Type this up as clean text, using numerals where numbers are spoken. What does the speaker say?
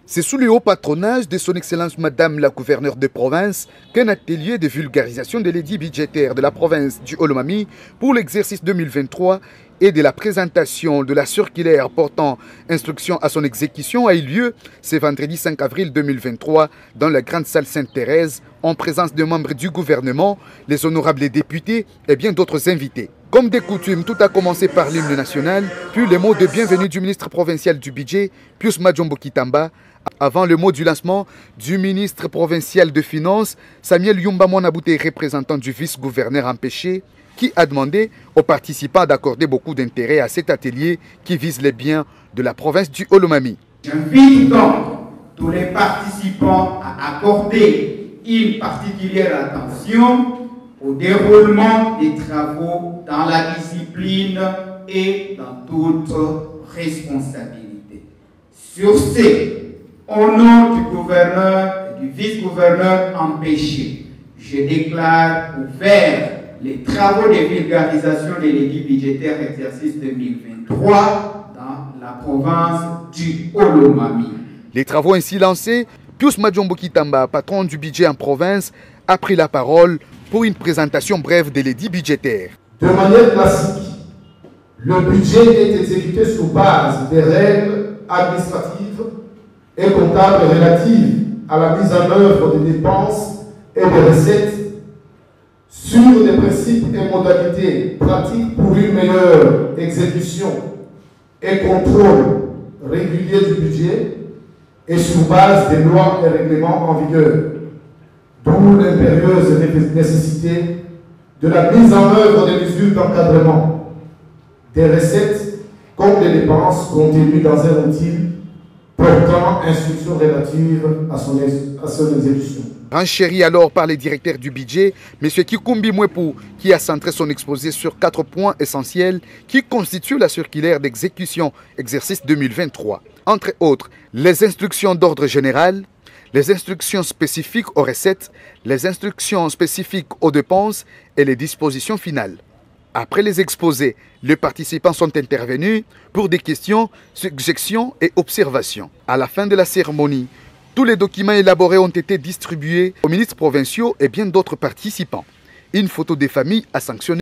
C'est sous le haut patronage de son Excellence Madame la gouverneure de province qu'un atelier de vulgarisation de l'édit budgétaire de la province du Olomami pour l'exercice 2023 et de la présentation de la circulaire portant instruction à son exécution a eu lieu ce vendredi 5 avril 2023 dans la grande salle Sainte-Thérèse en présence de membres du gouvernement, les honorables députés et bien d'autres invités. Comme de coutume, tout a commencé par l'hymne national, puis les mots de bienvenue du ministre provincial du budget, Pius Majombo Kitamba, avant le mot du lancement du ministre provincial de finances, Samuel Yumba Mwanabouté, représentant du vice-gouverneur empêché, qui a demandé aux participants d'accorder beaucoup d'intérêt à cet atelier qui vise les biens de la province du Olomami. J'invite donc tous les participants à accorder une particulière attention au déroulement des travaux dans la discipline et dans toute responsabilité. Sur ce, au nom du gouverneur et du vice-gouverneur empêché, je déclare ouvert les travaux de vulgarisation de l'édit budgétaire exercice 2023 dans la province du Olomami. Les travaux ainsi lancés, Pius Majombo Kitamba, patron du budget en province, a pris la parole pour une présentation brève de l'édit budgétaire. De manière classique, le budget est exécuté sur base des règles administratives et comptables relatives à la mise en œuvre des dépenses et des recettes sur des principes et modalités pratiques pour une meilleure exécution et contrôle régulier du budget et sur base des lois et règlements en vigueur. D'où l'impérieuse nécessité de la mise en œuvre des mesures d'encadrement des recettes comme des dépenses contenues dans un outil portant instructions relatives à son exécution. Renchéri alors par les directeurs du budget, M. Kikumbi Mwepu, qui a centré son exposé sur 4 points essentiels qui constituent la circulaire d'exécution exercice 2023. Entre autres, les instructions d'ordre général, les instructions spécifiques aux recettes, les instructions spécifiques aux dépenses et les dispositions finales. Après les exposés, les participants sont intervenus pour des questions, suggestions et observations. À la fin de la cérémonie, tous les documents élaborés ont été distribués aux ministres provinciaux et bien d'autres participants. Une photo des familles a sanctionné.